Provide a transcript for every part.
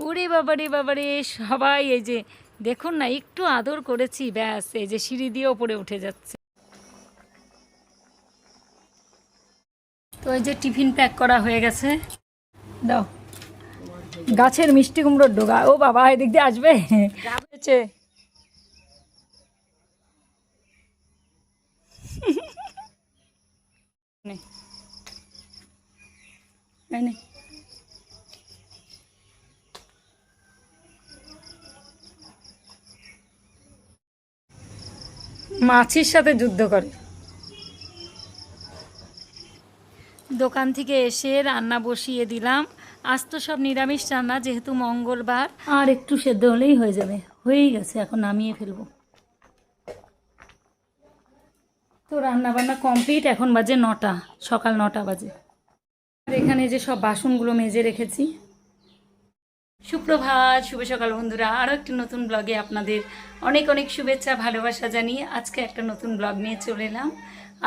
ওরে বাবারে বাবারে সবাই এই যে দেখুন না, একটু আদর করেছি ব্যাস এই যে সিঁড়ি দিয়ে ওপরে উঠে যাচ্ছে। তো এই যে টিফিন প্যাক করা হয়ে গেছে। দাও, গাছের মিষ্টি কুমড়োর ডোগা। ও বাবা, এদিক দিয়ে আসবে। মাছির সাথে যুদ্ধ করে। দোকান থেকে এসে রান্না বসিয়ে দিলাম। আজ তো সব নিরামিষ রান্না, যেহেতু মঙ্গলবার। আর একটু সেদ্ধ হলেই হয়ে যাবে, হয়েই গেছে, এখন নামিয়ে ফেলবো। তো রান্না বান্না কমপ্লিট, এখন বাজে 9টা, সকাল 9টা বাজে। আর এখানে যে সব বাসনগুলো মেজে রেখেছি। সুপ্রভাত, শুভ সকাল বন্ধুরা। আরও একটি নতুন ব্লগে আপনাদের অনেক অনেক শুভেচ্ছা ভালোবাসা জানিয়ে আজকে একটা নতুন ব্লগ নিয়ে চলে এলাম।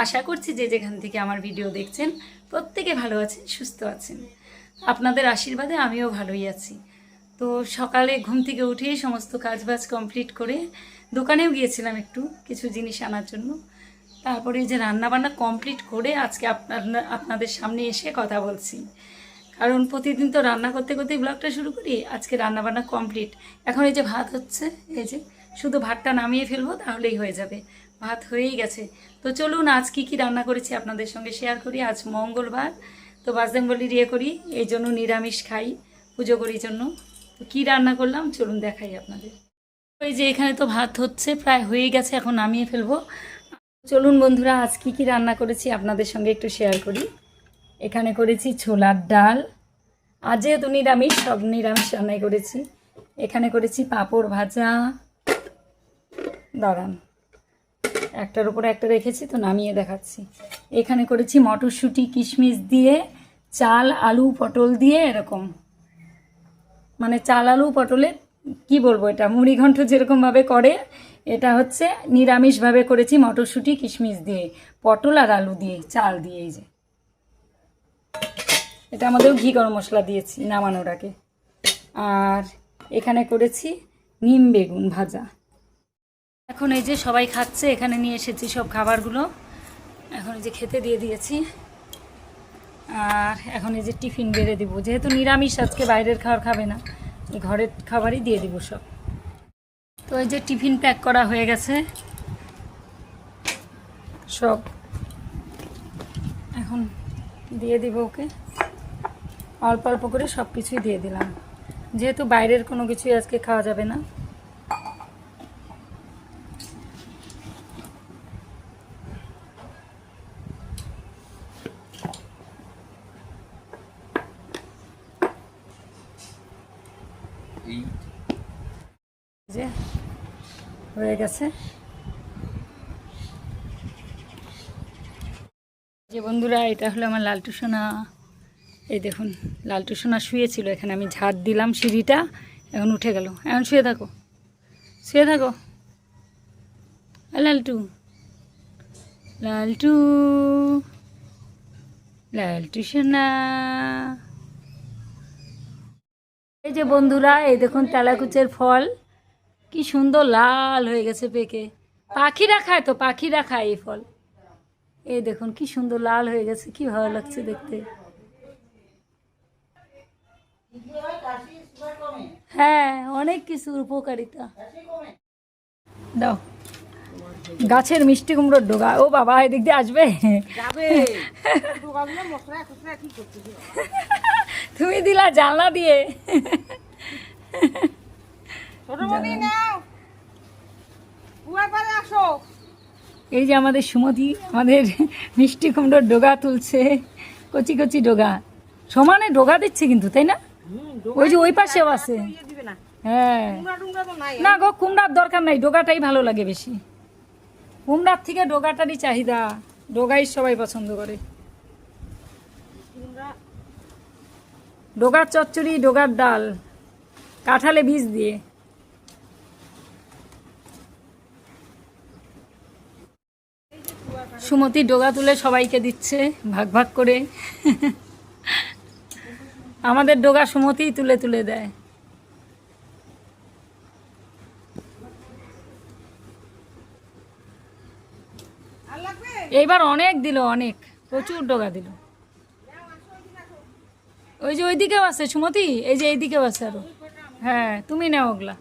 আশা করছি যে যেখান থেকে আমার ভিডিও দেখছেন প্রত্যেকে ভালো আছেন, সুস্থ আছেন। আপনাদের আশীর্বাদে আমিও ভালোই আছি। তো সকালে ঘুম থেকে উঠেই সমস্ত কাজবাজ কমপ্লিট করে দোকানেও গিয়েছিলাম একটু কিছু জিনিস আনার জন্য। তারপরে যে রান্নাবান্না কমপ্লিট করে আজকে আপনাদের সামনে এসে কথা বলছি। কারণ প্রতিদিন তো রান্না করতে করতেই ব্লগটা শুরু করি। আজকে রান্নাবান্না কমপ্লিট। এখন এই যে ভাত হচ্ছে, এই যে শুধু ভাতটা নামিয়ে ফেলবো, তাহলেই হয়ে যাবে। ভাত হয়েই গেছে। তো চলুন আজ কী রান্না করেছি আপনাদের সঙ্গে শেয়ার করি। আজ মঙ্গলবার, তো বাজরংবলীর ইয়ে করি, এই জন্য নিরামিষ খাই, পুজো করি জন্য। তো কী রান্না করলাম চলুন দেখাই আপনাদের। ওই যে এখানে তো ভাত হচ্ছে, প্রায় হয়েই গেছে, এখন নামিয়ে ফেলবো। চলুন বন্ধুরা আজ কী রান্না করেছি আপনাদের সঙ্গে একটু শেয়ার করি। এখানে করেছি ছোলার ডাল, আজ যেহেতু নিরামিষ, সব নিরামিষ রান্নাই করেছি। এখানে করেছি পাঁপড় ভাজা, দাঁড়ান একটার উপরে একটা রেখেছি তো নামিয়ে দেখাচ্ছি। এখানে করেছি মটরশুঁটি কিশমিশ দিয়ে, চাল আলু পটল দিয়ে, এরকম মানে চাল আলু পটলের কি বলবো, এটা মুড়িঘণ্ট যেরকমভাবে করে, এটা হচ্ছে নিরামিষভাবে করেছি মটরশুঁটি কিশমিশ দিয়ে, পটল আর আলু দিয়ে, চাল দিয়ে। এই যে এটা আমাদের ঘি গরম মশলা দিয়েছি নামানোর আগে। আর এখানে করেছি নিম বেগুন ভাজা। এখন এই যে সবাই খাচ্ছে, এখানে নিয়ে এসেছি সব খাবারগুলো, এখন এই যে খেতে দিয়ে দিয়েছি। আর এখন এই যে টিফিন বেড়ে দিব, যেহেতু নিরামিষ আজকে বাইরের খাবার খাবে না, ঘরের খাবারই দিয়ে দিব সব। তো এই যে টিফিন প্যাক করা হয়ে গেছে সব, এখন দিয়ে দিব ওকে। অল্প অল্প করে সব কিছুই দিয়ে দিলাম, যেহেতু বাইরের কোনো কিছুই আজকে খাওয়া যাবে না। যে হয়ে গেছে। যে বন্ধুরা, এটা হলো আমার লালটু সোনা। এই দেখুন লালটু সোনা শুয়েছিল এখানে, আমি ঝাড় দিলাম সিঁড়িটা, এখন উঠে গেল। এখন শুয়ে থাকো, শুয়ে থাকো লালটু, লালটু, লালটু সোনা। এই যে বন্ধুরা, এই দেখুন তেলাকুচের ফল, কি সুন্দর লাল হয়ে গেছে পেকে। পাখিরা খায়, তো পাখিরা খায় এই ফল। এই দেখুন কি সুন্দর লাল হয়ে গেছে, কি ভালো লাগছে দেখতে। হ্যাঁ, অনেক কিছু উপকারিতা। দাও, গাছের মিষ্টি কুমড়োর ডোগা। ও বাবা, এদিক দিয়ে আসবে। তুমি দিলা জানলা দিয়ে। এই যে আমাদের সুমতি আমাদের মিষ্টি কুমড়োর ডোগা তুলছে, কচি কচি ডোগা, সমানে ডোগা দিচ্ছে কিন্তু, তাই না? ওই যে ওই পাশেও আছে। হ্যাঁ, না গো, কুমড়ার দরকার নাই, ডোগাটাই ভালো লাগে বেশি। কুমড়ার থেকে ডোগাটারই চাহিদা, ডোগাই সবাই পছন্দ করে। ডোগার চচ্চড়ি, ডোগার ডাল, কাঁঠালে বীজ দিয়ে। সুমতি ডোগা তুলে সবাইকে দিচ্ছে ভাগ ভাগ করে। আমাদের ডোগা সুমতিই তুলে তুলে দেয়। এইবার অনেক দিল, অনেক প্রচুর ডগা দিল। ওই যে ওইদিকেও আছে সুমতি, এই যে এইদিকেও আছে আরো। হ্যাঁ তুমি নাও ওগুলা।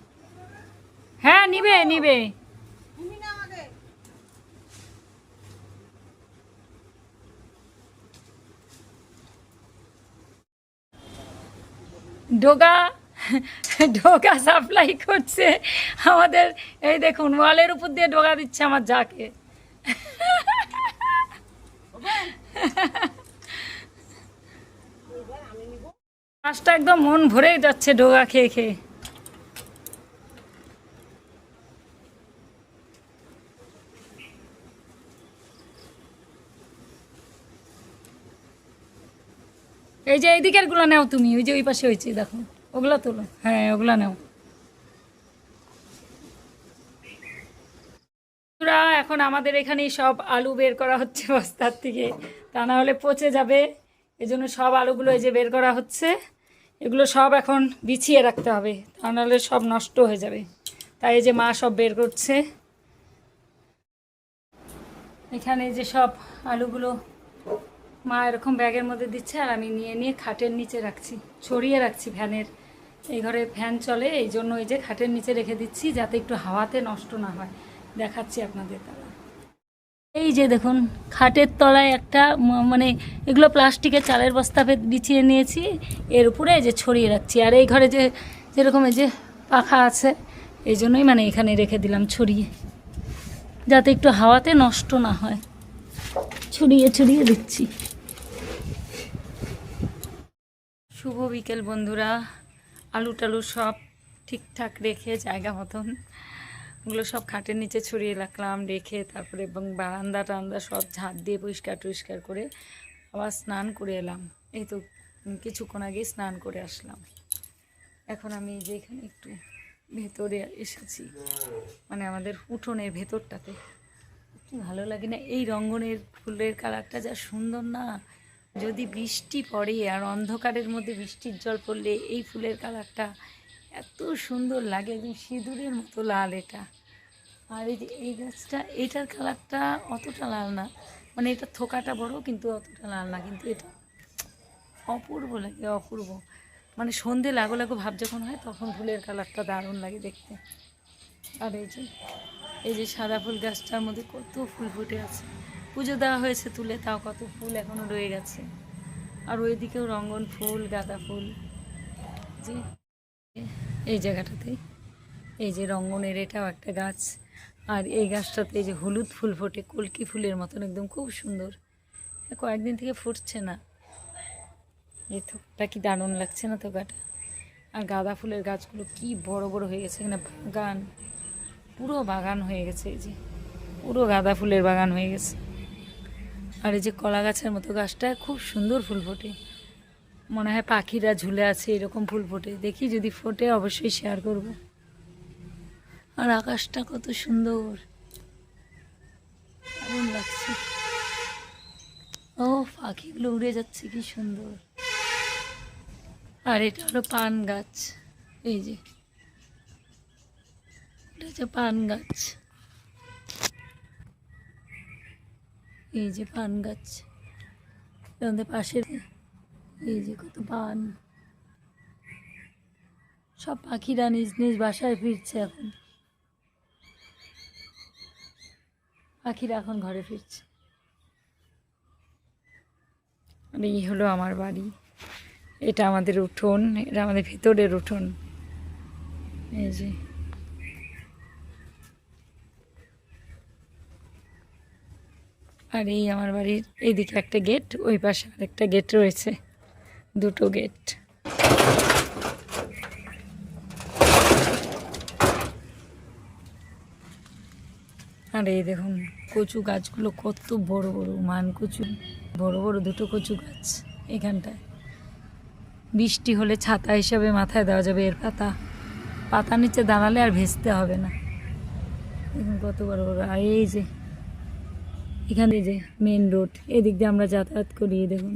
হ্যাঁ নিবে নিবে। ডোগা ডোগা সাপ্লাই করছে আমাদের। এই দেখুন ওয়ালের উপর দিয়ে ডোগা দিচ্ছে আমার যাকে। মাছটা একদম মন ভরেই যাচ্ছে ডোগা খেয়ে খেয়ে। এই যে এইদিকের গুলো নাও তুমি, ওই যে ওই পাশে হয়েছে দেখো, ওগুলা তোলো। হ্যাঁ ওগুলা নাও। এখন আমাদের এখানেই সব আলু বের করা হচ্ছে বস্তার থেকে, তা না হলে পচে যাবে। এই জন্য সব আলুগুলো এই যে বের করা হচ্ছে। এগুলো সব এখন বিছিয়ে রাখতে হবে, তা নাহলে সব নষ্ট হয়ে যাবে। তাই এই যে মা সব বের করছে। এখানে যে সব আলুগুলো মা এরকম ব্যাগের মধ্যে দিচ্ছে, আর আমি নিয়ে নিয়ে খাটের নিচে রাখছি, ছড়িয়ে রাখছি ফ্যানের। এই ঘরে ফ্যান চলে, এই জন্য এই যে খাটের নিচে রেখে দিচ্ছি যাতে একটু হাওয়াতে নষ্ট না হয়। দেখাচ্ছি আপনাদের তারা। এই যে দেখুন খাটের তলায় একটা মানে এগুলো প্লাস্টিকের চালের বস্তা বিছিয়ে নিয়েছি, এর উপরে এই যে ছড়িয়ে রাখছি। আর এই ঘরে যে যেরকম এই যে পাখা আছে, এই জন্যই মানে এখানে রেখে দিলাম ছড়িয়ে, যাতে একটু হাওয়াতে নষ্ট না হয়। ছড়িয়ে ছড়িয়ে দিচ্ছি। শুভ বিকেল বন্ধুরা। আলু টালু সব ঠিকঠাক রেখে জায়গা মতন ওগুলো সব খাটের নিচে ছড়িয়ে রাখলাম, রেখে তারপরে এবং বারান্দা টান্দা সব ঝাঁট দিয়ে পরিষ্কার টরিষ্কার করে আবার স্নান করে এলাম। এই তো কিছুক্ষণ আগে স্নান করে আসলাম। এখন আমি যে এখানে একটু ভেতরে এসেছি, মানে আমাদের উঠোনের ভেতরটাতে। কি ভালো লাগে না এই রঙ্গনের ফুলের কালারটা, যা সুন্দর না। যদি বৃষ্টি পড়ে আর অন্ধকারের মধ্যে বৃষ্টির জল পড়লে এই ফুলের কালারটা এত সুন্দর লাগে, একদম সিঁদুরের মতো লাল এটা। আর এই যে এই গাছটা, এটার কালারটা অতটা লাল না, মানে এটা থোকাটা বড় কিন্তু অতটা লাল না, কিন্তু এটা অপূর্ব লাগে, অপূর্ব। মানে সন্ধে লাগো লাগো ভাব যখন হয় তখন ফুলের কালারটা দারুণ লাগে দেখতে। আর এই যে সাদা ফুল গাছটার মধ্যে কত ফুল ফুটে আছে। পুজো দেওয়া হয়েছে তুলে, তাও কত ফুল এখনও রয়ে গেছে। আর ওইদিকেও রঙ্গন ফুল, গাঁদা ফুল। যে এই জায়গাটাতেই এই যে রঙ্গনের এটাও একটা গাছ। আর এই গাছটাতে এই যে হলুদ ফুল ফোটে, কলকি ফুলের মতন একদম খুব সুন্দর। কয়েকদিন থেকে ফুটছে না। এই থোকটা কি দারুণ লাগছে না থোকাটা। আর গাঁদা ফুলের গাছগুলো কি বড় বড় হয়ে গেছে, এখানে বাগান, পুরো বাগান হয়ে গেছে। এই যে পুরো গাঁদা ফুলের বাগান হয়ে গেছে। আর এই যে কলা গাছের মতো গাছটা খুব সুন্দর ফুল ফোটে, মনে হয় পাখিরা ঝুলে আছে এরকম ফুল ফোটে। দেখি যদি ফোটে অবশ্যই শেয়ার করব। আর আকাশটা কত সুন্দর, দারুণ লাগছে। ও পাখিগুলো উড়ে যাচ্ছে কি সুন্দর। আর এটা হলো পান গাছ। এই যে এটা হচ্ছে পান গাছ। এই যে পান গাছ, আমাদের পাশে। এই যে কত পান। সব পাখিরা নিজ নিজ বাসায় ফিরছে এখন। পাখিরা এখন ঘরে ফিরছে। আর এই হলো আমার বাড়ি, এটা আমাদের উঠোন, এটা আমাদের ভেতরের উঠোন। এই যে আর এই আমার বাড়ির এইদিকে একটা গেট, ওই পাশে আরেকটা গেট রয়েছে, দুটো গেট। আর এই দেখুন কচু গাছগুলো কত বড় বড়, মান কচু, বড় বড় দুটো কচু গাছ এখানটায়। বৃষ্টি হলে ছাতা হিসাবে মাথায় দেওয়া যাবে এর পাতা, পাতা নিচে দাঁড়ালে আর ভেস্তে হবে না। দেখুন কত বড় বড়। আর এই যে এখানে যে মেন রোড, এদিক দিয়ে আমরা যাতায়াত করি। দেখুন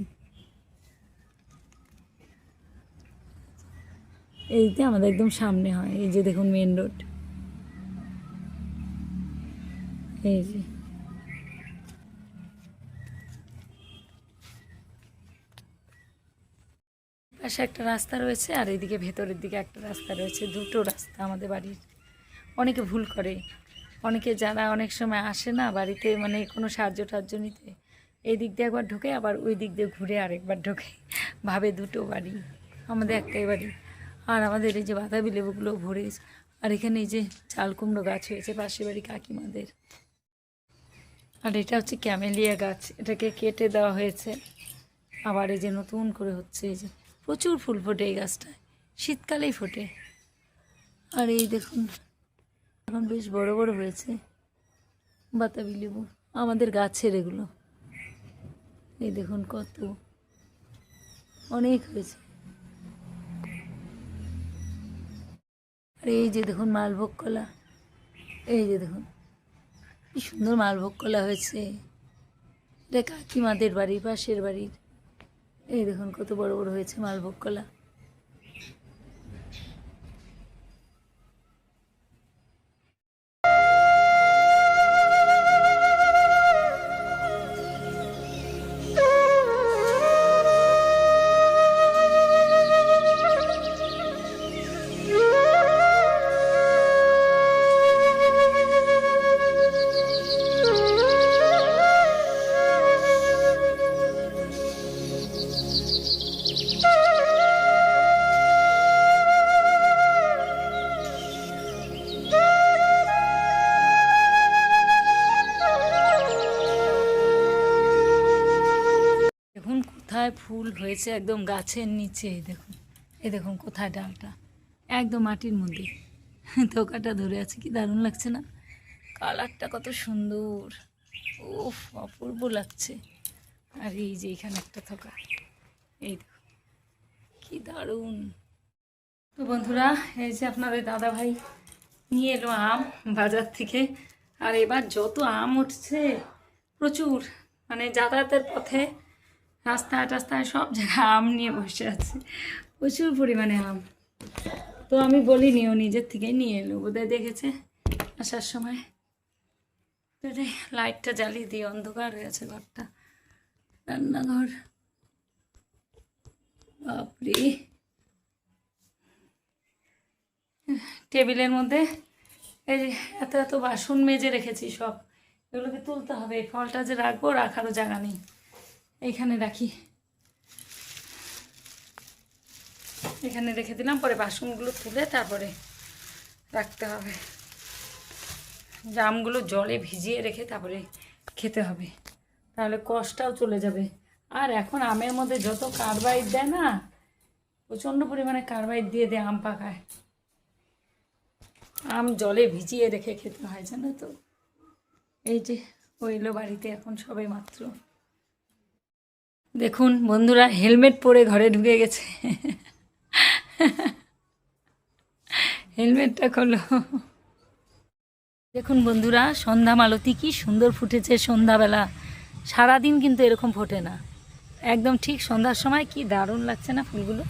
এই দিক দিয়ে আমাদের একদম সামনে হয়। এই যে দেখুন মেন রোড, এই যে পাশে একটা রাস্তা রয়েছে আর এইদিকে ভেতরের দিকে একটা রাস্তা রয়েছে, দুটো রাস্তা আমাদের বাড়ির। অনেকে ভুল করে, অনেকে যারা অনেক সময় আসে না বাড়িতে মানে কোনো সাহায্য টাহায্য নিতে, এই দিক দিয়ে একবার ঢোকে আবার ওই দিক দিয়ে ঘুরে আরেকবার ঢোকে, ভাবে দুটো বাড়ি, আমাদের একটাই বাড়ি। আর আমাদের এই যে বাতাবি লেবুগুলো ভরে গেছে। আর এখানে এই যে চাল কুমড়ো গাছ হয়েছে পাশের বাড়ি কাকিমাদের। আর এটা হচ্ছে ক্যামেলিয়া গাছ, এটাকে কেটে দেওয়া হয়েছে, আবার এই যে নতুন করে হচ্ছে। এই যে প্রচুর ফুল ফোটে এই গাছটায়, শীতকালেই ফোটে। আর এই দেখুন এখন বেশ বড় বড় হয়েছে বাতাবি লেবু, আমাদের গাছের এগুলো। এই দেখুন কত অনেক হয়েছে। আর এই যে দেখুন মালভোগ কলা, এই যে দেখুন কি সুন্দর মালভোগ কলা হয়েছে। এটা কাকিমাদের বাড়ির পাশের বাড়ির। এই দেখুন কত বড় বড় হয়েছে মালভোগ কলা। দেখুন কোথায় ফুল হয়েছে একদম গাছের নিচে। এই দেখুন কোথায় ডালটা একদম মাটির মধ্যে থোকাটা ধরে আছে, কি দারুণ লাগছে না? কালারটা কত সুন্দর, উফ অপূর্ব লাগছে। আর এই যে এখানে একটা থোকা, এই দেখুন কি দারুণ। তো বন্ধুরা এই যে আপনাদের দাদা ভাই নিয়ে এলো আম বাজার থেকে। আর এবার যত আম উঠছে প্রচুর, মানে যাতায়াতের পথে রাস্তায় টাস্তায় সব জায়গায় আম নিয়ে বসে আছে, প্রচুর পরিমাণে আম। তো আমি বলিনি, ও নিজের থেকেই নিয়ে এলো, বোধহয় দেখেছে আসার সময়। তো লাইটটা জ্বালিয়ে দিয়ে অন্ধকার হয়ে আছে ঘরটা, রান্নাঘর। বাপরে, টেবিলের মধ্যে এই যে এত এত বাসন মেজে রেখেছি, সব এগুলোকে তুলতে হবে। এই ফলটা যে রাখবো, রাখারও জায়গা নেই, এইখানে রাখি, এখানে রেখে দিলাম। পরে বাসনগুলো তুলে তারপরে রাখতে হবে। জামগুলো জলে ভিজিয়ে রেখে তারপরে খেতে হবে, তাহলে কষ্টটাও চলে যাবে। আর এখন আমের মধ্যে যত কার্বাইড দেয় না, প্রচণ্ড পরিমাণে কার্বাইড দিয়ে দেয় আম পাকায়। আম জলে ভিজিয়ে রেখে খেতে হয়, জানো তো। এই যে ও এলো বাড়িতে এখন সবে মাত্র। দেখুন বন্ধুরা হেলমেট পরে ঘরে ঢুকে গেছে, হেলমেটটা খোলো। দেখুন বন্ধুরা সন্ধ্যা মালতী কি সুন্দর ফুটেছে সন্ধ্যাবেলা, সারাদিন কিন্তু এরকম ফোটে না, একদম ঠিক সন্ধ্যার সময় কি দারুণ লাগছে না ফুলগুলো।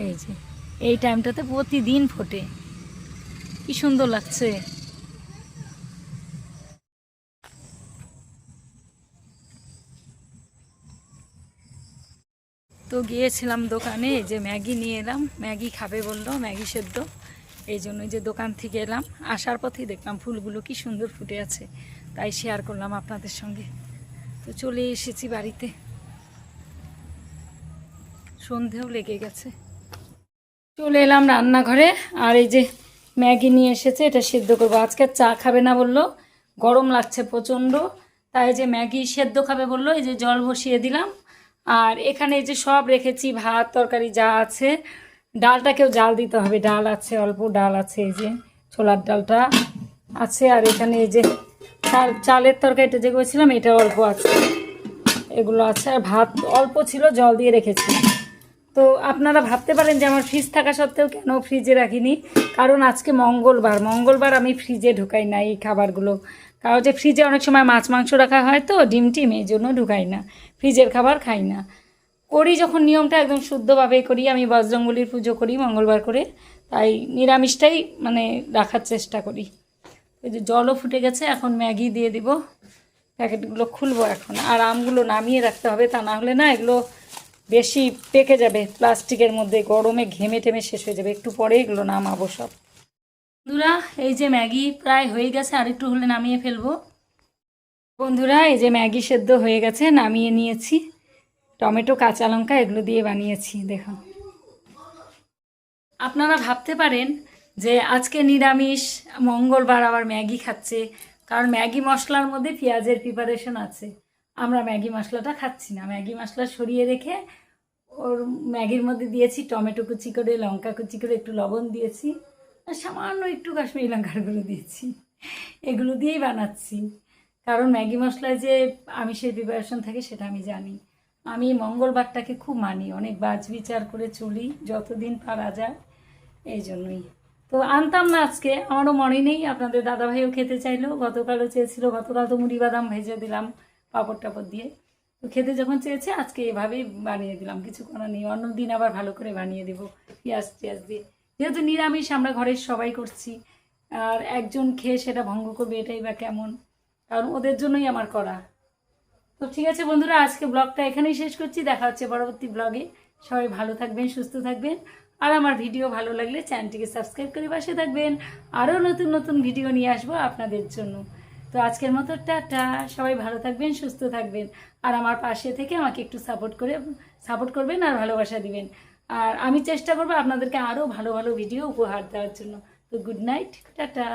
এই যে এই টাইমটাতে প্রতিদিন ফোটে, কি সুন্দর লাগছে। তো গিয়েছিলাম দোকানে, যে ম্যাগি নিয়ে এলাম, ম্যাগি খাবে বললো, ম্যাগি সেদ্ধ। এই জন্য যে দোকান থেকে এলাম, আসার পথেই দেখলাম ফুলগুলো কি সুন্দর ফুটে আছে, তাই শেয়ার করলাম আপনাদের সঙ্গে। তো চলে এসেছি বাড়িতে, সন্ধেও লেগে গেছে। চলে এলাম রান্নাঘরে, আর এই যে ম্যাগি নিয়ে এসেছে, এটা সেদ্ধ করবো। আজকে চা খাবে না বললো, গরম লাগছে প্রচণ্ড, তাই যে ম্যাগি সেদ্ধ খাবে বললো, এই যে জল বসিয়ে দিলাম। আর এখানে এই যে সব রেখেছি, ভাত তরকারি যা আছে। ডালটাকেও জাল দিতে হবে, ডাল আছে, অল্প ডাল আছে, এই যে ছোলার ডালটা আছে। আর এখানে এই যে চালের তরকারিটা যে করেছিলাম এটা অল্প আছে, এগুলো আছে। আর ভাত অল্প ছিল, জল দিয়ে রেখেছি। তো আপনারা ভাবতে পারেন যে আমার ফ্রিজ থাকা সত্ত্বেও কেন ফ্রিজে রাখিনি, কারণ আজকে মঙ্গলবার আমি ফ্রিজে ঢুকাই না এই খাবারগুলো। কারণ যে ফ্রিজে অনেক সময় মাছ মাংস রাখা হয়, তো ডিম টিম, এই জন্য ঢুকাই না, ফ্রিজের খাবার খাই না। করি যখন নিয়মটা একদম শুদ্ধভাবেই করি, আমি বজরংবলীর পুজো করি মঙ্গলবার করে, তাই নিরামিষটাই মানে রাখার চেষ্টা করি। এই যে জলও ফুটে গেছে, এখন ম্যাগি দিয়ে দিব, প্যাকেটগুলো খুলবো এখন। আর আমগুলো নামিয়ে রাখতে হবে, তা না হলে না এগুলো বেশি পেকে যাবে প্লাস্টিকের মধ্যে, গরমে ঘেমে টেমে শেষ হয়ে যাবে। একটু পরে এগুলো নামাবো সব। বন্ধুরা এই যে ম্যাগি প্রায় হয়ে গেছে, আর একটু হলে নামিয়ে ফেলবো। বন্ধুরা এই যে ম্যাগি সেদ্ধ হয়ে গেছে, নামিয়ে নিয়েছি। টমেটো কাঁচা লঙ্কা এগুলো দিয়ে বানিয়েছি, দেখুন। আপনারা ভাবতে পারেন যে আজকে নিরামিষ, মঙ্গলবার আবার ম্যাগি খাচ্ছে, কারণ ম্যাগি মশলার মধ্যে পেঁয়াজের প্রিপারেশন আছে। আমরা ম্যাগি মশলাটা খাচ্ছি না, ম্যাগি মশলা সরিয়ে রেখে ওর ম্যাগির মধ্যে দিয়েছি টমেটো কুচি করে, লঙ্কা কুচি করে, একটু লবণ দিয়েছি, আর সামান্য একটু কাশ্মীরি লঙ্কার গুঁড়ো দিয়েছি। এগুলো দিয়েই বানাচ্ছি, কারণ ম্যাগি মশলায় যে আমিষের প্রিপারেশন থাকে সেটা আমি জানি। আমি মঙ্গলবারটাকে খুব মানি, অনেক বাজ বিচার করে চলি যতদিন পারা যায়, এই জন্যই। তো আনতাম না আজকে, আমারও মনে নেই। আপনাদের দাদাভাইও খেতে চাইলো, গতকালও চেয়েছিল। গতকাল তো মুড়ি বাদাম ভেজে দিলাম পাঁপড় টাপড় দিয়ে। তো খেতে যখন চেয়েছে আজকে এভাবেই বানিয়ে দিলাম, কিছু করার নেই। অন্য দিন আবার ভালো করে বানিয়ে দেবো পেঁয়াজ টিয়াজ দিয়ে, যেহেতু নিরামিষ আমরা ঘরের সবাই করছি। আর একজন খেয়ে সেটা ভঙ্গ করবে, এটাই বা কেমন, কারণ ওদের জন্যই আমার করা। তো ঠিক আছে বন্ধুরা, আজকে ব্লগটা এখানেই শেষ করছি। দেখা হচ্ছে পরবর্তী ব্লগে। সবাই ভালো থাকবেন, সুস্থ থাকবেন। আর আমার ভিডিও ভালো লাগলে চ্যানেলটিকে সাবস্ক্রাইব করে পাশে থাকবেন। আরও নতুন নতুন ভিডিও নিয়ে আসবো আপনাদের জন্য। তো আজকের মতো টাটা, সবাই ভালো থাকবেন, সুস্থ থাকবেন। আর আমার পাশে থেকে আমাকে একটু সাপোর্ট করবেন আর ভালোবাসা দিবেন। আর আমি চেষ্টা করবো আপনাদেরকে আরও ভালো ভালো ভিডিও উপহার দেওয়ার জন্য। তো গুড নাইট, টাটা।